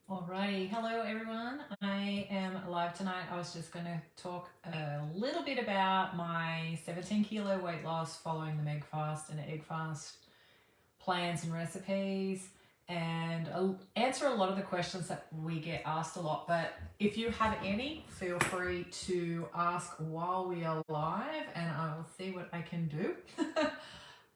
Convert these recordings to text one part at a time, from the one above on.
Alrighty, hello everyone. I am live tonight. I was just going to talk a little bit about my 17 kilo weight loss following the Megg Fast and Egg Fast plans and recipes, and answer a lot of the questions that we get asked a lot. But if you have any, feel free to ask while we are live and I will see what I can do.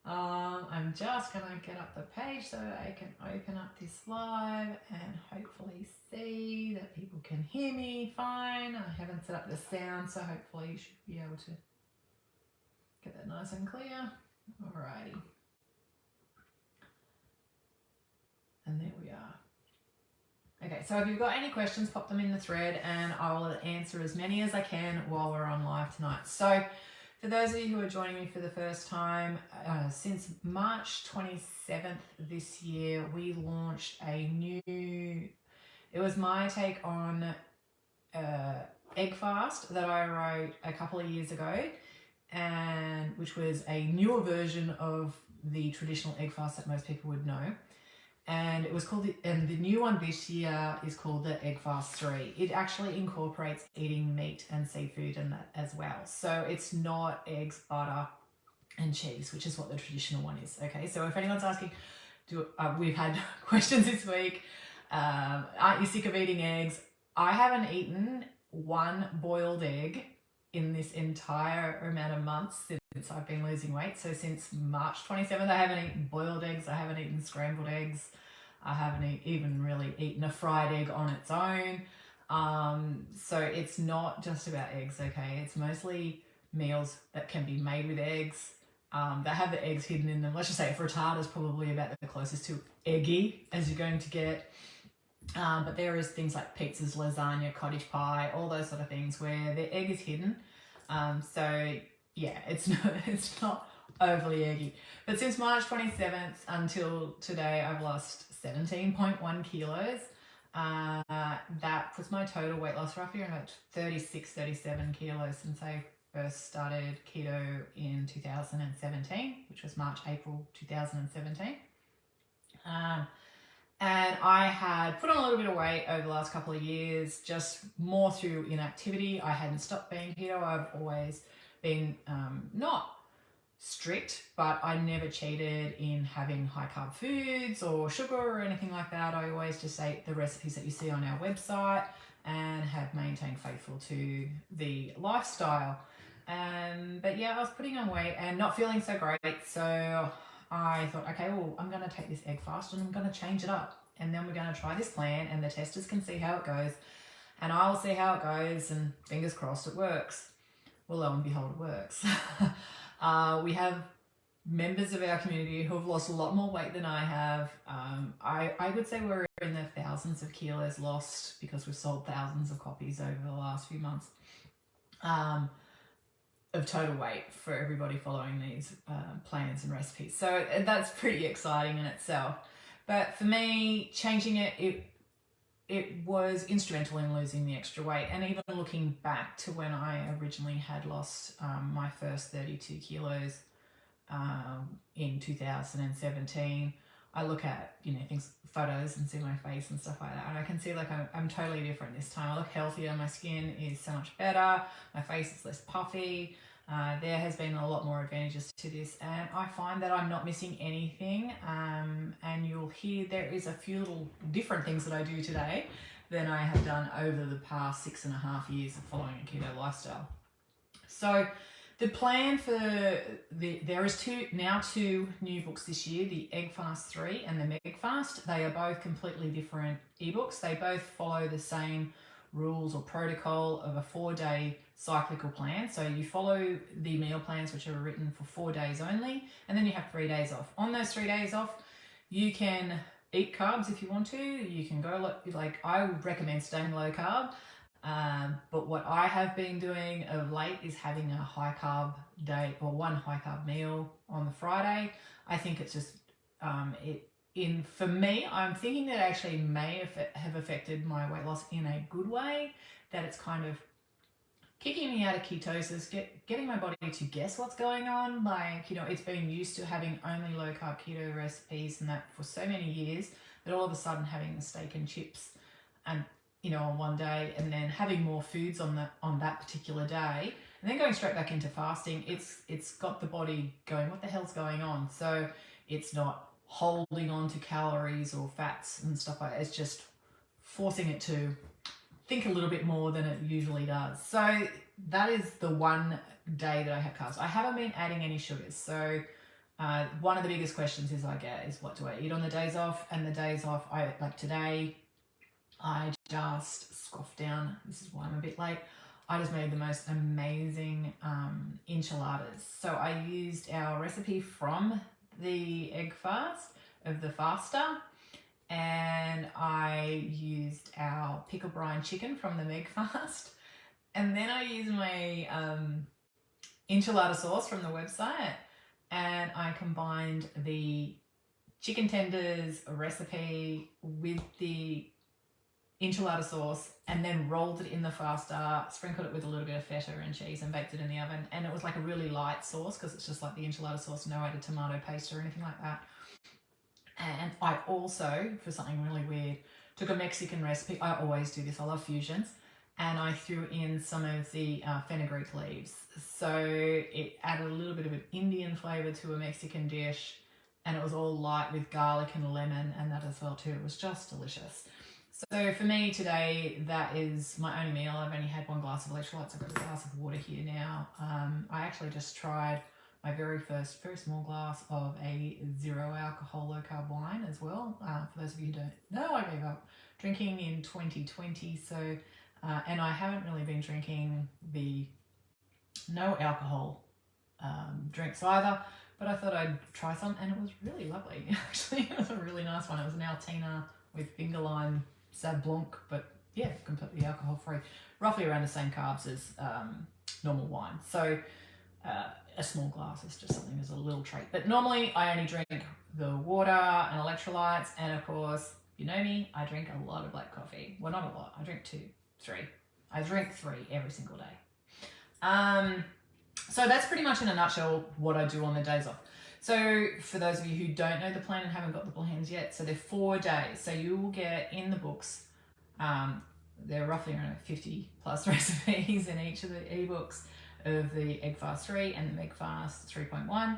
I'm just going to get up the page so I can open up this live and hopefully see that people can hear me fine. I haven't set up the sound, so hopefully you should be able to get that nice and clear. Alrighty. And there we are. Okay, so if you've got any questions, pop them in the thread and I will answer as many as I can while we're on live tonight. So for those of you who are joining me for the first time, since March 27th this year, we launched a new, it was my take on Egg Fast that I wrote a couple of years ago, and which was a newer version of the traditional Egg Fast that most people would know. And it was called, and the new one this year is called the Egg Fast 3. It actually incorporates eating meat and seafood in that as well. So it's not eggs, butter, and cheese, which is what the traditional one is. Okay, so if anyone's asking, we've had questions this week, aren't you sick of eating eggs? I haven't eaten one boiled egg in this entire amount of months since I've been losing weight. So since March 27th, I haven't eaten boiled eggs, I haven't eaten scrambled eggs, I haven't even really eaten a fried egg on its own. So it's not just about eggs, okay? It's mostly meals that can be made with eggs, that have the eggs hidden in them. Let's just say frittata is probably about the closest to eggy as you're going to get. But there is things like pizzas, lasagna, cottage pie, all those sort of things where the egg is hidden. So yeah, it's not overly eggy. But since March 27th until today, I've lost 17.1 kilos. That puts my total weight loss roughly around 37 kilos since I first started keto in 2017, which was March, April 2017. And I had put on a little bit of weight over the last couple of years, just more through inactivity. I hadn't stopped being keto. I've always been not strict, but I never cheated in having high carb foods or sugar or anything like that. I always just ate the recipes that you see on our website and have maintained faithful to the lifestyle. But yeah, I was putting on weight and not feeling so great. So I thought, okay, well, I'm going to take this egg fast and I'm going to change it up. And then we're going to try this plan and the testers can see how it goes. And I'll see how it goes and fingers crossed it works. Well, lo and behold, it works. We have members of our community who have lost a lot more weight than I have. I would say we're in the thousands of kilos lost because we've sold thousands of copies over the last few months. Of total weight for everybody following these plans and recipes. So that's pretty exciting in itself. But for me, changing it was instrumental in losing the extra weight. And even looking back to when I originally had lost my first 32 kilos in 2017, I look at, things, photos and see my face and stuff like that. And I can see like I'm totally different this time. I look healthier. My skin is so much better. My face is less puffy. There has been a lot more advantages to this. And I find that I'm not missing anything. And you'll hear there is a few little different things that I do today than I have done over the past 6.5 years of following a keto lifestyle. So the plan for there is two new books this year, the Egg Fast 3 and the Megg Fast. They are both completely different ebooks. They both follow the same rules or protocol of a 4-day cyclical plan. So you follow the meal plans, which are written for 4 days only, and then you have 3 days off. On those 3 days off, you can eat carbs if you want to. You can go like I would recommend staying low carb. But what I have been doing of late is having a high carb day or one high carb meal on the Friday. I think it's just for me, I'm thinking that actually may have affected my weight loss in a good way, that it's kind of kicking me out of ketosis, getting my body to guess what's going on. Like, it's been used to having only low carb keto recipes and that for so many years, that all of a sudden having the steak and chips and on one day, and then having more foods on that particular day, and then going straight back into fasting, it's got the body going, what the hell's going on? So it's not holding on to calories or fats and stuff like that. It's just forcing it to think a little bit more than it usually does. So that is the one day that I have carbs. I haven't been adding any sugars. So one of the biggest questions I get is, what do I eat on the days off? And the days off, like today, I just scoffed down. This is why I'm a bit late. I just made the most amazing enchiladas. So I used our recipe from the Egg Fast of the Faster, and I used our pickle brine chicken from the Megg Fast, and then I used my enchilada sauce from the website, and I combined the chicken tenders recipe with the enchilada sauce, and then rolled it in the Faster, sprinkled it with a little bit of feta and cheese, and baked it in the oven. And it was like a really light sauce because it's just like the enchilada sauce, no added tomato paste or anything like that. And I also, for something really weird, took a Mexican recipe. I always do this, I love fusions. And I threw in some of the fenugreek leaves. So it added a little bit of an Indian flavour to a Mexican dish, and it was all light with garlic and lemon and that as well too. It was just delicious. So for me today, that is my only meal. I've only had one glass of electrolytes. I've got a glass of water here now. I actually just tried my very small glass of a 0 alcohol low carb wine as well. For those of you who don't know, I gave up drinking in 2020. So, and I haven't really been drinking the no alcohol drinks either, but I thought I'd try some, and it was really lovely. Actually, it was a really nice one. It was an Altina with finger lime Sauv Blanc, but yeah, completely alcohol free, roughly around the same carbs as normal wine. So a small glass is just something as a little treat. But normally I only drink the water and electrolytes, and of course, you know me, I drink a lot of black coffee. Well, not a lot. I drink 2, 3. I drink 3 every single day. So that's pretty much in a nutshell what I do on the days off. So for those of you who don't know the plan and haven't got the plans yet, so they're 4 days. So you will get in the books, there are roughly around 50 plus recipes in each of the eBooks of the Egg Fast 3 and the Megg Fast 3.1.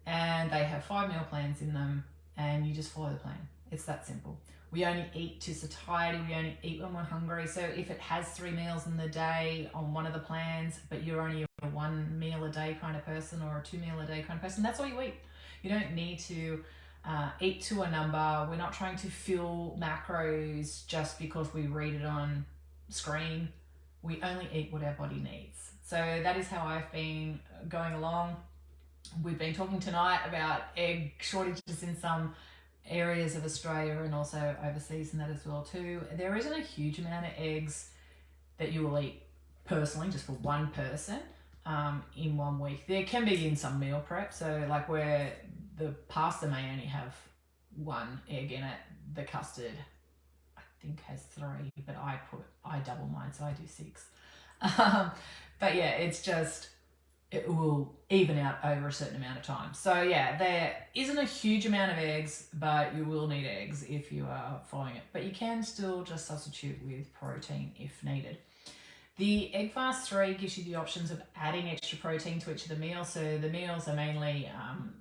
And they have 5 meal plans in them, and you just follow the plan. It's that simple. We only eat to satiety. We only eat when we're hungry. So if it has 3 meals in the day on one of the plans, but you're only a 1 meal a day kind of person or a 2 meal a day kind of person, that's all you eat. You don't need to eat to a number. We're not trying to fill macros just because we read it on screen. We only eat what our body needs. So that is how I've been going along. We've been talking tonight about egg shortages in some areas of Australia and also overseas and that as well too. There isn't a huge amount of eggs that you will eat personally, just for one person in 1 week. There can be in some meal prep, so like where the pasta may only have 1 egg in it, the custard I think has 3, but I double mine, so I do 6. But yeah, it's just, it will even out over a certain amount of time. So yeah, there isn't a huge amount of eggs, but you will need eggs if you are following it. But you can still just substitute with protein if needed. The Egg Fast 3 gives you the options of adding extra protein to each of the meals. So the meals are mainly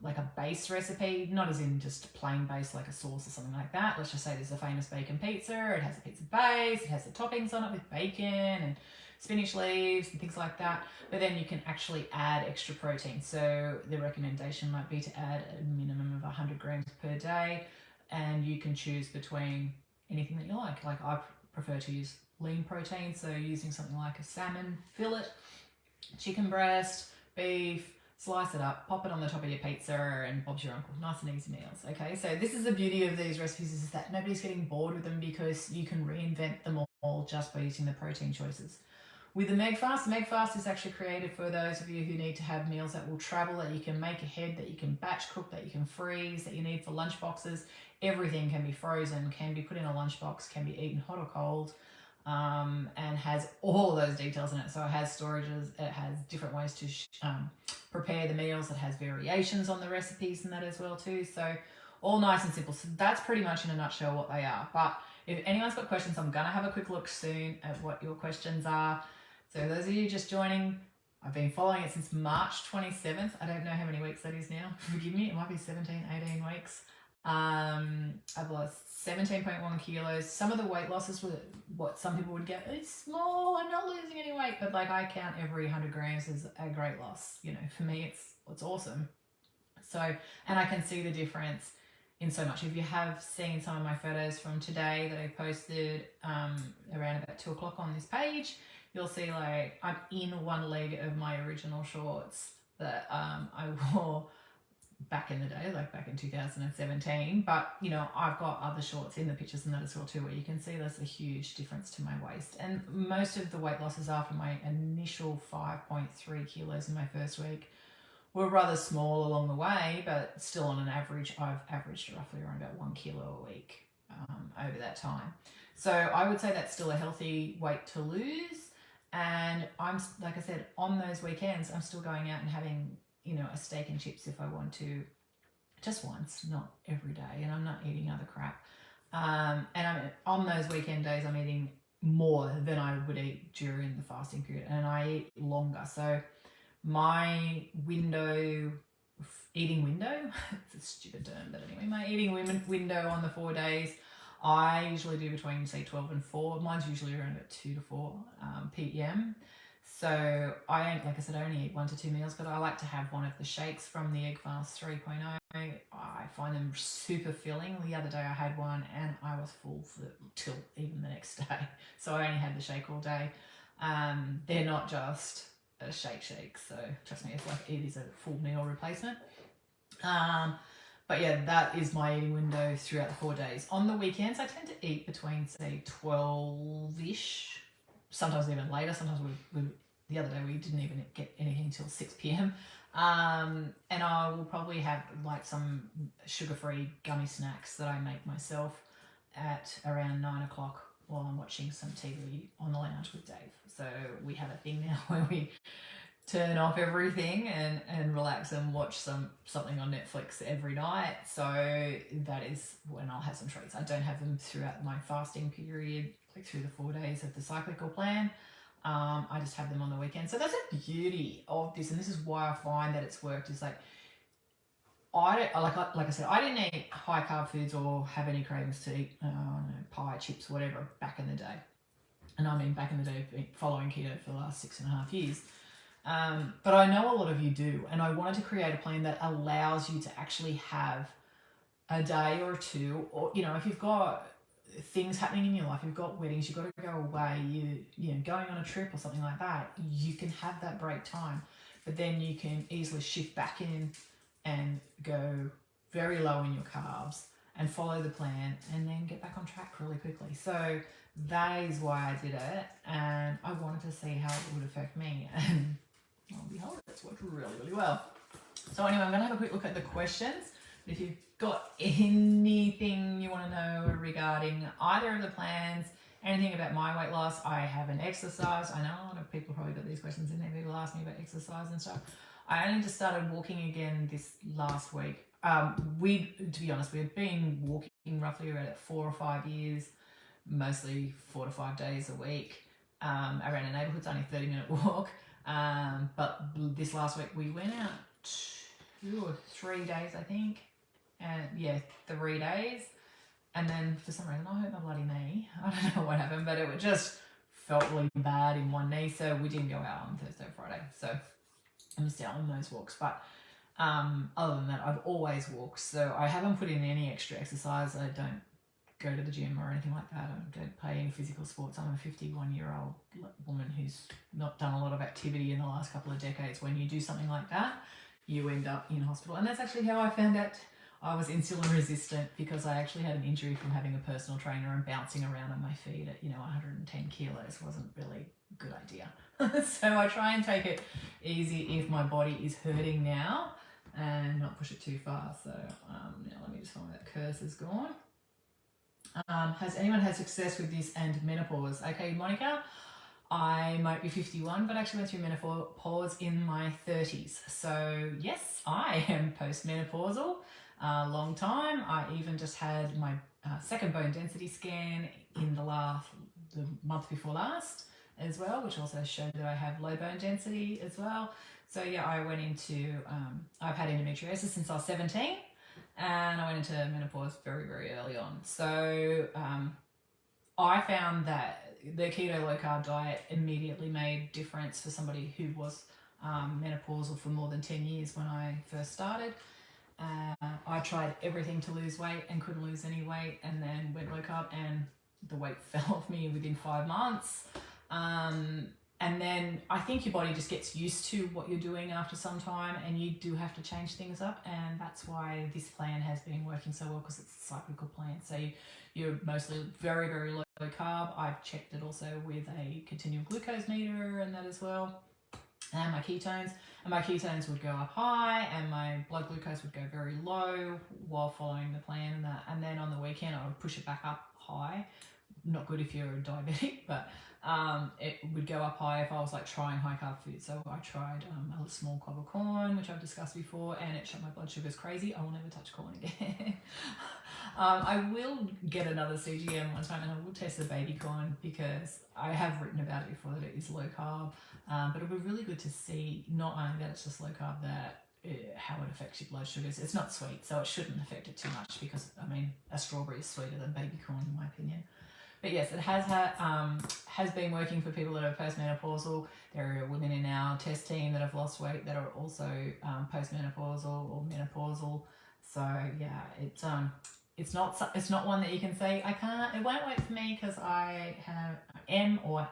like a base recipe, not as in just plain base like a sauce or something like that. Let's just say there's a famous bacon pizza. It has a pizza base. It has the toppings on it with bacon and spinach leaves and things like that. But then you can actually add extra protein. So the recommendation might be to add a minimum of 100 grams per day. And you can choose between anything that you like. Like I prefer to use lean protein, so using something like a salmon fillet, chicken breast, beef, slice it up, pop it on the top of your pizza, and Bob's your uncle. Nice and easy meals, okay? So this is the beauty of these recipes, is that nobody's getting bored with them because you can reinvent them all just by using the protein choices. With the Megg Fast is actually created for those of you who need to have meals that will travel, that you can make ahead, that you can batch cook, that you can freeze, that you need for lunch boxes. Everything can be frozen, can be put in a lunchbox, can be eaten hot or cold. And has all of those details in it. So it has storages, it has different ways to prepare the meals, it has variations on the recipes and that as well too. So all nice and simple. So that's pretty much in a nutshell what they are. But if anyone's got questions, I'm going to have a quick look soon at what your questions are. So those of you just joining, I've been following it since March 27th. I don't know how many weeks that is now. Forgive me, it might be 17, 18 weeks. I've lost 17.1 kilos. Some of the weight losses were what some people would get. It's small, I'm not losing any weight, but like I count every 100 grams as a great loss. You know, for me, it's awesome. So, and I can see the difference in so much. If you have seen some of my photos from today that I posted around about 2 o'clock on this page, you'll see like I'm in one leg of my original shorts that I wore back in the day, like back in 2017. But you know, I've got other shorts in the pictures and that as well too, where you can see there's a huge difference to my waist. And most of the weight losses after my initial 5.3 kilos in my first week were rather small along the way, but still on an average, I've averaged roughly around about 1 kilo a week over that time. So I would say that's still a healthy weight to lose. And I'm, like I said, on those weekends, I'm still going out and having, you know, a steak and chips if I want to, just once, not every day. And I'm not eating other crap. And on those weekend days, I'm eating more than I would eat during the fasting period. And I eat longer. So my eating window, it's a stupid term, but anyway, my eating window on the 4 days, I usually do between say 12 and 4. Mine's usually around about 2 to 4 p.m. So like I said, I only eat 1 to 2 meals, but I like to have one of the shakes from the Megg Fast 3.0. I find them super filling. The other day I had one and I was full till even the next day. So I only had the shake all day. They're not just a shake, so trust me, it is a full meal replacement. But yeah, that is my eating window throughout the 4 days. On the weekends, I tend to eat between say 12-ish, sometimes even later. Sometimes the other day we didn't even get anything until 6 p.m. And I will probably have like some sugar-free gummy snacks that I make myself at around 9 o'clock while I'm watching some TV on the lounge with Dave. So we have a thing now where we turn off everything and relax and watch something on Netflix every night. So that is when I'll have some treats. I don't have them throughout my fasting period, like through the 4 days of the cyclical plan. I just have them on the weekend. So that's the beauty of this, and this is why I find that it's worked. Is like like I said, I didn't eat high carb foods or have any cravings to eat pie, chips, whatever back in the day. And I mean back in the day, following keto for the last 6.5 years. But I know a lot of you do, and I wanted to create a plan that allows you to actually have a day or two, or you know, if you've got things happening in your life, you've got weddings, you've got to go away, you know, going on a trip or something like that, you can have that break time, but then you can easily shift back in and go very low in your carbs and follow the plan and then get back on track really quickly. So that is why I did it, and I wanted to see how it would affect me, and lo and behold, it's worked really, really well. So anyway, I'm going to have a quick look at the questions. If you've got anything you want to know regarding either of the plans, anything about my weight loss, I haven't exercised. I know a lot of people probably got these questions in there. People ask me about exercise and stuff. I only just started walking again this last week. To be honest, we've been walking roughly around 4 or 5 years, mostly 4 to 5 days a week, around a neighbourhood. It's only a 30-minute walk. But this last week we went out 2 or 3 days, I think. And yeah, 3 days. And then for some reason, I hurt my bloody knee. I don't know what happened, but it just felt really bad in one knee. So we didn't go out on Thursday or Friday. So I missed out on those walks. But other than that, I've always walked. So I haven't put in any extra exercise. I don't go to the gym or anything like that. I don't play any physical sports. I'm a 51-year-old woman who's not done a lot of activity in the last couple of decades. When you do something like that, you end up in hospital. And that's actually how I found out I was insulin resistant, because I actually had an injury from having a personal trainer and bouncing around on my feet at 110 kilos wasn't really a good idea. So I try and take it easy if my body is hurting now and not push it too far. So now let me just find that cursor's gone. Has anyone had success with this and menopause? Okay, Monica, I might be 51, but actually went through menopause in my 30s. So yes, I am postmenopausal. Long time. I even just had my second bone density scan in the month before last as well, which also showed that I have low bone density as well. So yeah, I went into, I've had endometriosis since I was 17, and I went into menopause very, very early on. So I found that the keto low carb diet immediately made difference for somebody who was menopausal for more than 10 years when I first started. I tried everything to lose weight and couldn't lose any weight, and then went low carb and the weight fell off me within 5 months. And then I think your body just gets used to what you're doing after some time, and you do have to change things up. And that's why this plan has been working so well, because it's a cyclical plan. So you're mostly very, very low carb. I've checked it also with a continual glucose meter and that as well. And my ketones. And my ketones would go up high, and my blood glucose would go very low while following the plan and that. And then on the weekend, I would push it back up high. Not good if you're a diabetic, but it would go up high if I was like trying high carb food. So I tried a small cob of corn, which I've discussed before, and it shot my blood sugars crazy. I will never touch corn again. I will get another CGM one time, and I will test the baby corn, because I have written about it before that it is low carb. But it would be really good to see not only that it's just low carb, that how it affects your blood sugars. It's not sweet, so it shouldn't affect it too much, because I mean a strawberry is sweeter than baby corn in my opinion. But yes, it has been working for people that are postmenopausal. There are women in our test team that have lost weight that are also postmenopausal or menopausal. So yeah, it's not one that you can say it won't work for me because I am or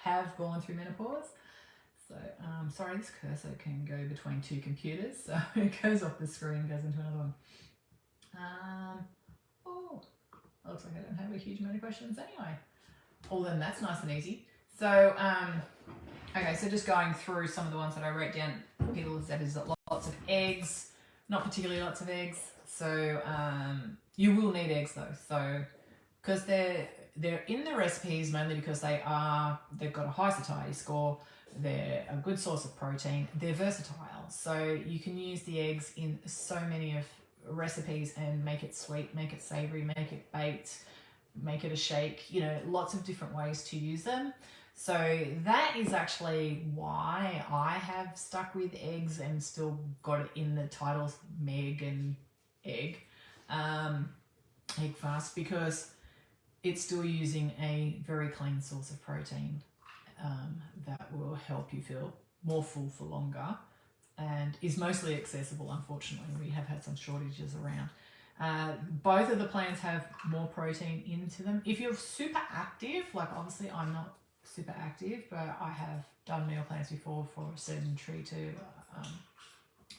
have gone through menopause. So sorry, this cursor can go between two computers, so it goes off the screen, goes into another one. It looks like I don't have a huge amount of questions anyway. Well, then that's nice and easy. So, okay, so just going through some of the ones that I wrote down. People said is lots of eggs, not particularly lots of eggs. So you will need eggs though. So because they're in the recipes mainly because they've got a high satiety score. They're a good source of protein. They're versatile, so you can use the eggs in so many of recipes and make it sweet, make it savory, make it baked, make it a shake, lots of different ways to use them. So that is actually why I have stuck with eggs and still got it in the titles Megg and Egg Fast, because it's still using a very clean source of protein that will help you feel more full for longer, and is mostly accessible. Unfortunately, we have had some shortages around. Both of the plans have more protein into them. If you're super active, like obviously I'm not super active, but I have done meal plans before for sedentary to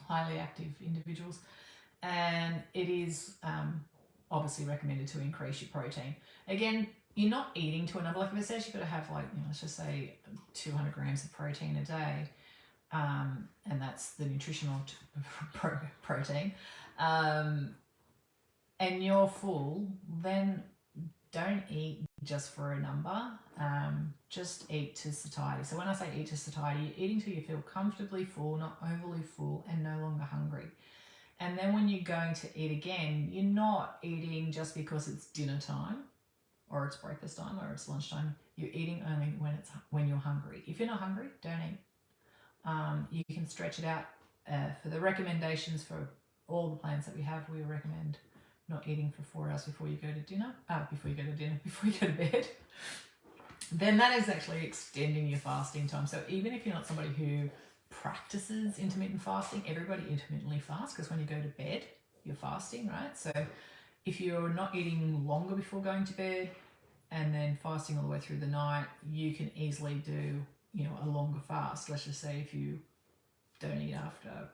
highly active individuals, and it is obviously recommended to increase your protein. Again, you're not eating to a number. Like if it says you've got to have let's just say 200 grams of protein a day, and that's the nutritional protein, and you're full, then don't eat just for a number. Just eat to satiety. So when I say eat to satiety, you're eating till you feel comfortably full, not overly full, and no longer hungry. And then when you're going to eat again, you're not eating just because it's dinner time, or it's breakfast time, or it's lunchtime. You're eating only when you're hungry. If you're not hungry, don't eat. You can stretch it out. For the recommendations for all the plans that we have, we recommend not eating for 4 hours before you go to bed. Then that is actually extending your fasting time. So even if you're not somebody who practices intermittent fasting, everybody intermittently fasts, because when you go to bed, you're fasting, right? So if you're not eating longer before going to bed and then fasting all the way through the night, you can easily do, a longer fast. Let's just say if you don't eat after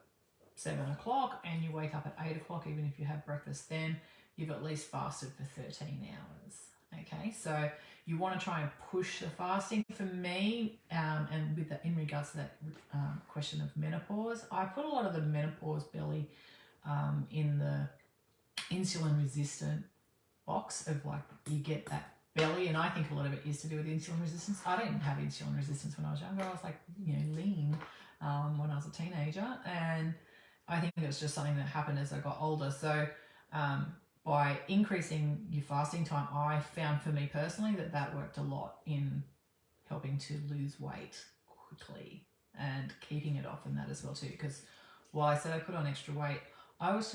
7 o'clock and you wake up at 8 o'clock, even if you have breakfast then, you've at least fasted for 13 hours. Okay, so you want to try and push the fasting. For me, and with in regards to that question of menopause, I put a lot of the menopause belly in the insulin resistant box of you get that belly, and I think a lot of it is to do with insulin resistance. I didn't have insulin resistance when I was younger. I was lean when I was a teenager, and I think it was just something that happened as I got older. So by increasing your fasting time, I found for me personally that worked a lot in helping to lose weight quickly and keeping it off and that as well too. Because while I said I put on extra weight, I was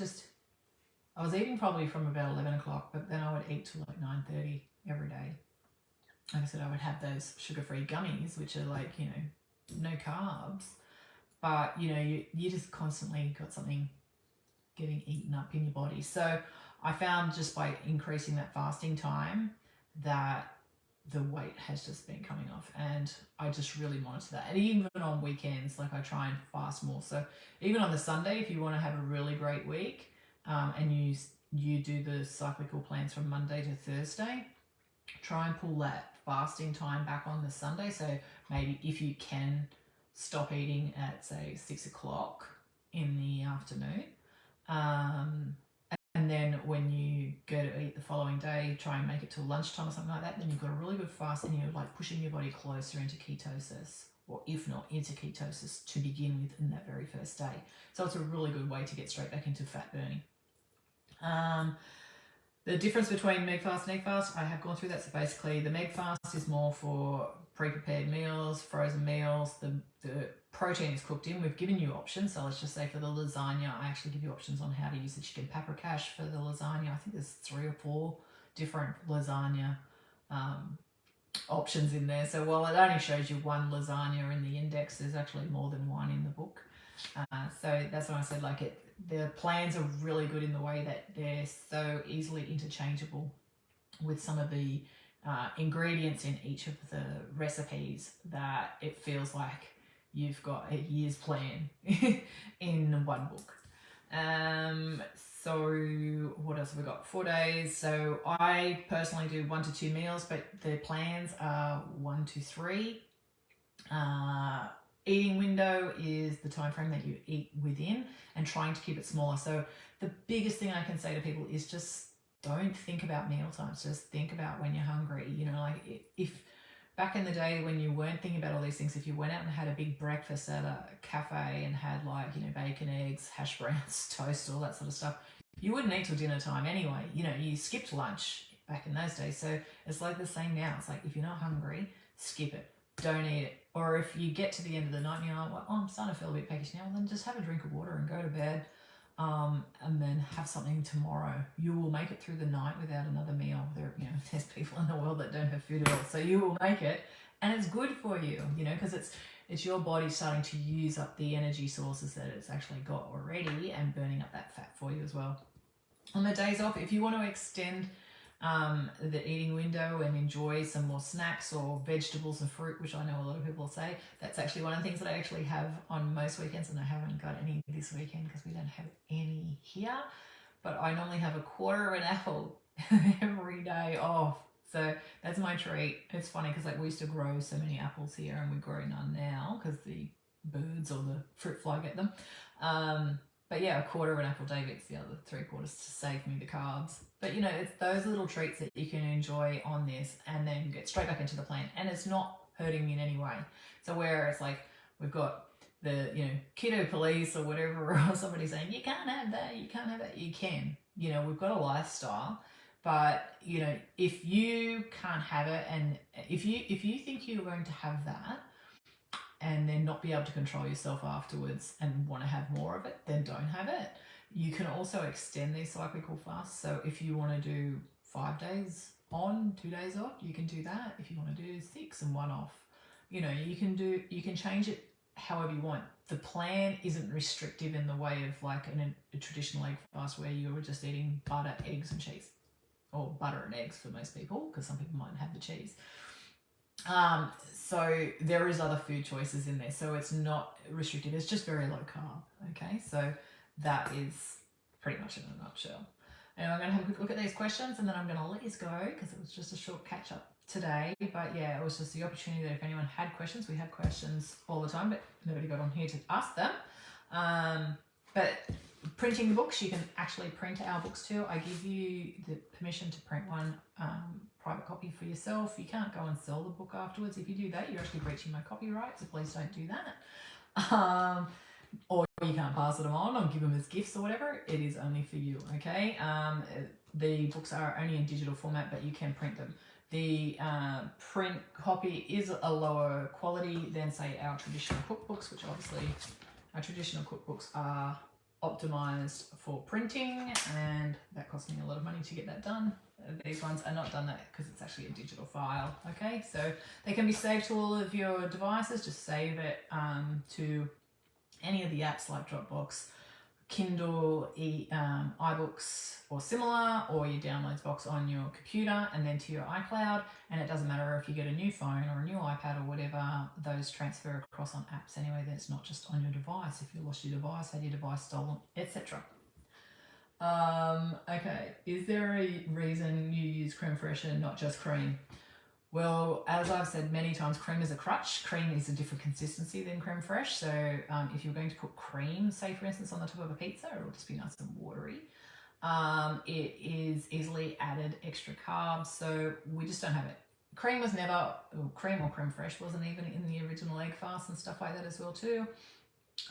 eating probably from about 11 o'clock, but then I would eat till like 9:30 every day. Like I said, I would have those sugar-free gummies, which are like, no carbs, but you just constantly got something getting eaten up in your body. So I found just by increasing that fasting time that the weight has just been coming off, and I just really monitor that. And even on weekends, like I try and fast more. So even on the Sunday, if you want to have a really great week, and you do the cyclical plans from Monday to Thursday, try and pull that fasting time back on the Sunday. So maybe if you can stop eating at say 6 o'clock in the afternoon, and then when you go to eat the following day, try and make it till lunchtime or something like that, then you've got a really good fast and you're like pushing your body closer into ketosis, or if not into ketosis to begin with in that very first day. So it's a really good way to get straight back into fat burning. The difference between Megg Fast and EF3 Fast, I have gone through that. So basically the Megg Fast is more for pre-prepared meals, frozen meals. The protein is cooked in. We've given you options. So let's just say for the lasagna, I actually give you options on how to use the chicken paprikash for the lasagna. I think there's 3 or 4 different lasagna options in there. So while it only shows you one lasagna in the index, there's actually more than one in the book. So that's why I said the plans are really good in the way that they're so easily interchangeable with some of the ingredients in each of the recipes, that it feels like you've got a year's plan in one book. So what else have we got? 4 days. So I personally do 1 to 2 meals, but the plans are 1 to 3. Eating window is the time frame that you eat within, and trying to keep it smaller. So the biggest thing I can say to people is just don't think about meal times. Just think about when you're hungry. Like if back in the day when you weren't thinking about all these things, if you went out and had a big breakfast at a cafe and had bacon, eggs, hash browns, toast, all that sort of stuff, you wouldn't eat till dinner time anyway. You skipped lunch back in those days. So it's like the same now. It's like if you're not hungry, skip it. Don't eat it. Or if you get to the end of the night and you're like, well, I'm starting to feel a bit peckish now, then just have a drink of water and go to bed, and then have something tomorrow. You will make it through the night without another meal. There's people in the world that don't have food at all, so you will make it, and it's good for you, because it's your body starting to use up the energy sources that it's actually got already and burning up that fat for you as well. On the days off, if you want to extend the eating window and enjoy some more snacks or vegetables and fruit, which I know a lot of people say, that's actually one of the things that I actually have on most weekends, and I haven't got any this weekend because we don't have any here, but I normally have a quarter of an apple every day off. So that's my treat. It's funny because we used to grow so many apples here, and we grow none now because the birds or the fruit fly get them. But yeah, a quarter of an apple day beats the other 3/4 to save me the carbs. But it's those little treats that you can enjoy on this and then get straight back into the plan. And it's not hurting me in any way. So where it's like we've got the, keto police or whatever, or somebody saying, you can't have that, you can't have that. You can. We've got a lifestyle. But, if you can't have it, and if you think you're going to have that, and then not be able to control yourself afterwards and want to have more of it, then don't have it. You can also extend these cyclical fasts. So if you want to do 5 days on, 2 days off, you can do that. If you want to do 6 and 1 off, you can change it however you want. The plan isn't restrictive in the way of like a traditional egg fast where you're just eating butter, eggs and cheese, or butter and eggs for most people, because some people might have the cheese. So there is other food choices in there, so it's not restricted. It's just very low carb. Okay, so that is pretty much in a nutshell. And I'm going to have a quick look at these questions, and then I'm going to let you go because it was just a short catch up today. But yeah, it was just the opportunity that if anyone had questions, we have questions all the time, but nobody got on here to ask them. But printing the books, you can actually print our books too. I give you the permission to print one private copy for yourself. You can't go and sell the book afterwards. If you do that, you're actually breaching my copyright, so please don't do that. Or you can't pass them on or give them as gifts or whatever. It is only for you, okay? The books are only in digital format, but you can print them. The print copy is a lower quality than, say, our traditional cookbooks, which obviously our traditional cookbooks are optimized for printing, and that cost me a lot of money to get that done. These ones are not done that because it's actually a digital file, okay? So they can be saved to all of your devices. Just save it to any of the apps like Dropbox, Kindle, iBooks or similar, or your downloads box on your computer, and then to your iCloud. And it doesn't matter if you get a new phone or a new iPad or whatever, those transfer across on apps anyway. That's not just on your device. If you lost your device, had your device stolen, etc. Okay, is there a reason you use creme fraiche and not just cream? Well, as I've said many times, cream is a crutch. Cream is a different consistency than creme fraiche. So if you're going to put cream, say for instance, on the top of a pizza, it'll just be nice and watery. It is easily added extra carbs, so we just don't have it. Cream was never, cream or creme fraiche wasn't even in the original Egg Fast and stuff like that as well too.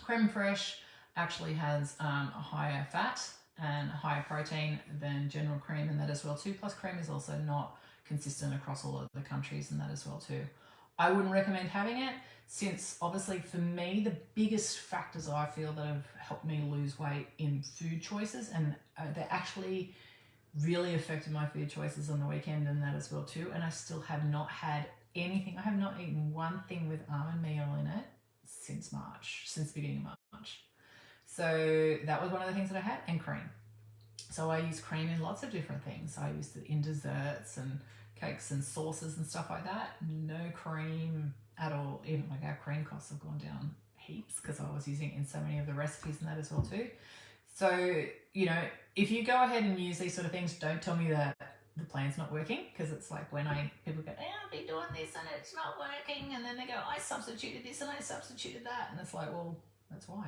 Creme fraiche actually has a higher fat and higher protein than general cream and that as well too. Plus cream is also not consistent across all of the countries and that as well too. I wouldn't recommend having it, since obviously for me the biggest factors I feel that have helped me lose weight in food choices, and they actually really affected my food choices on the weekend and that as well too, and I still have not had anything. I have not eaten one thing with almond meal in it since March, since the beginning of March. So that was one of the things that I had, and cream. So I use cream in lots of different things. I use it in desserts and cakes and sauces and stuff like that. No cream at all. Even like our cream costs have gone down heaps because I was using it in so many of the recipes and that as well too. So, you know, if you go ahead and use these sort of things, don't tell me that the plan's not working, because it's like when people go, I'll be doing this and it's not working, and then they go, I substituted this and I substituted that, and it's like, well, that's why.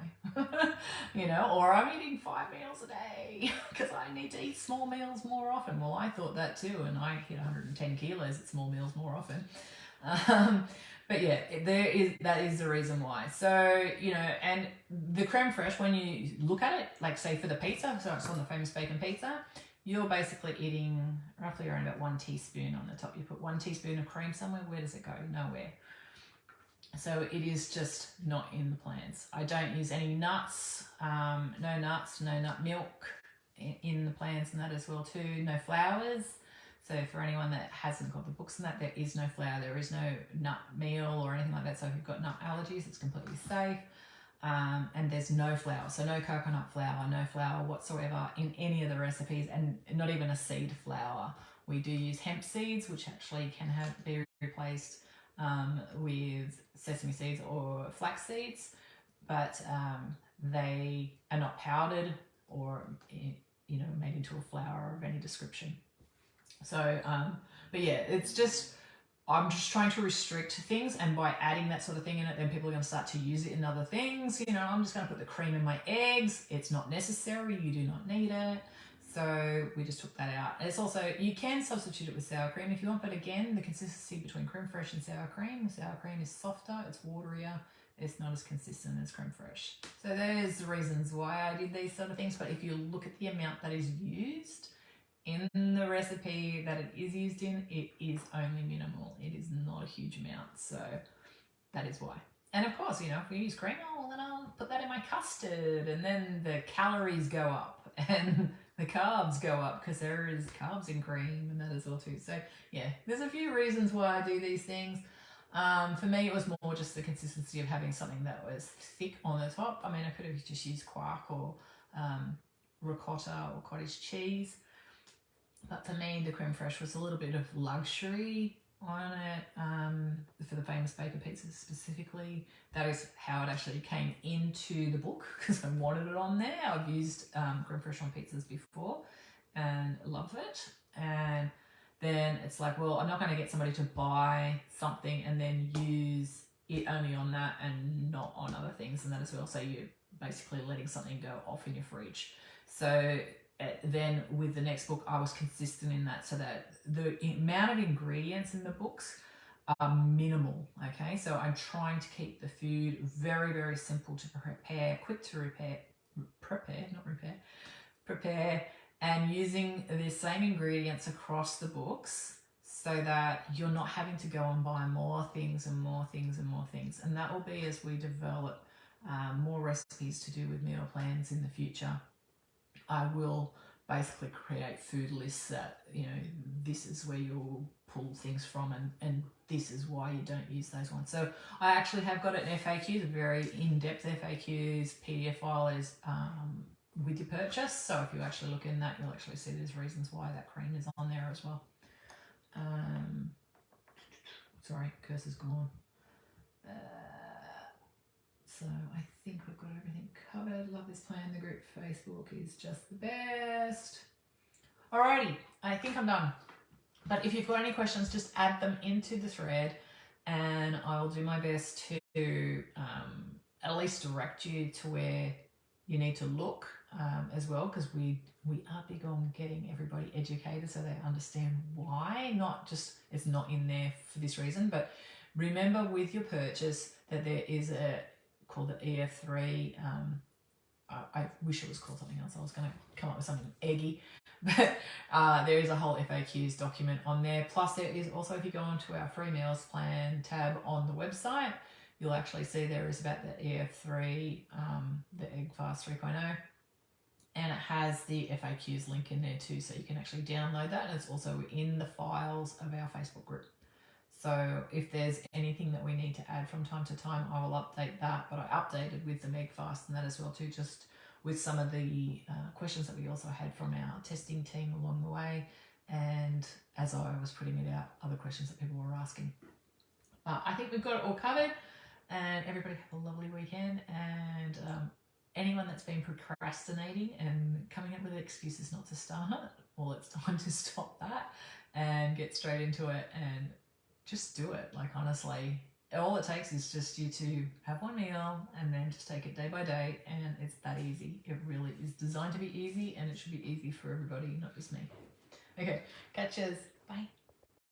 You know, or I'm eating 5 meals a day because I need to eat small meals more often. Well, I thought that too, and I hit 110 kilos at small meals more often. But yeah, that is the reason why. So, you know, and the creme fraiche, when you look at it, like say for the pizza, so it's on the famous bacon pizza, you're basically eating roughly around about 1 teaspoon on the top. You put 1 teaspoon of cream somewhere, where does it go? Nowhere. So it is just not in the plans. I don't use any nuts, no nuts, no nut milk in the plans and that as well too. No flours. So for anyone that hasn't got the books and that, there is no flour. There is no nut meal or anything like that. So if you've got nut allergies, it's completely safe. And there's no flour. So no coconut flour, no flour whatsoever in any of the recipes, and not even a seed flour. We do use hemp seeds, which actually can be replaced with sesame seeds or flax seeds, but they are not powdered or, you know, made into a flour of any description. So, but yeah, it's just, I'm just trying to restrict things, and by adding that sort of thing in it, then people are going to start to use it in other things. You know, I'm just going to put the cream in my eggs. It's not necessary. You do not need it. So we just took that out. It's also, you can substitute it with sour cream if you want, but again, the consistency between creme fraiche and sour cream is softer, it's waterier, it's not as consistent as creme fraiche. So there's the reasons why I did these sort of things, but if you look at the amount that is used in the recipe that it is used in, it is only minimal. It is not a huge amount, so that is why. And of course, you know, if we use cream, well, then I'll put that in my custard, and then the calories go up, and the carbs go up because there is carbs in cream and that as well too. So yeah, there's a few reasons why I do these things. For me, it was more just the consistency of having something that was thick on the top. I mean, I could have just used quark or ricotta or cottage cheese, but for me, the creme fraiche was a little bit of luxury on it, for the famous bacon pizzas specifically. That is how it actually came into the book, because I wanted it on there. I've used creme fraiche on pizzas before and love it. And then it's like, well, I'm not going to get somebody to buy something and then use it only on that and not on other things and that as well. So you're basically letting something go off in your fridge. So then with the next book, I was consistent in that, so that the amount of ingredients in the books are minimal, okay? So I'm trying to keep the food very, very simple to prepare, quick to prepare, and using the same ingredients across the books so that you're not having to go and buy more things and more things and more things. And that will be as we develop more recipes to do with meal plans in the future. I will basically create food lists that, you know, this is where you'll pull things from, and this is why you don't use those ones. So I actually have got an FAQ, a very in-depth FAQs PDF file is with your purchase. So if you actually look in that, you'll actually see there's reasons why that cream is on there as well. Sorry, cursor's gone. So I think we've got everything covered. Love this plan. The group Facebook is just the best. Alrighty, I think I'm done. But if you've got any questions, just add them into the thread, and I'll do my best to at least direct you to where you need to look as well, because we are big on getting everybody educated so they understand why. Not just it's not in there for this reason, but remember with your purchase that there is a called the EF3. I wish it was called something else. I was going to come up with something eggy, but there is a whole FAQs document on there. Plus there is also, if you go onto our free meals plan tab on the website, you'll actually see there is about the EF3, the Megg Fast 3.0, and it has the FAQs link in there too, so you can actually download that, and it's also in the files of our Facebook group. So if there's anything that we need to add from time to time, I will update that. But I updated with the Megg Fast and that as well too, just with some of the questions that we also had from our testing team along the way. And as I was putting it out, other questions that people were asking. I think we've got it all covered, and everybody have a lovely weekend. And anyone that's been procrastinating and coming up with excuses not to start, well, it's time to stop that and get straight into it and just do it. Like, honestly, all it takes is just you to have one meal and then just take it day by day, and it's that easy. It really is designed to be easy, and it should be easy for everybody, not just me. Okay, catches. Bye.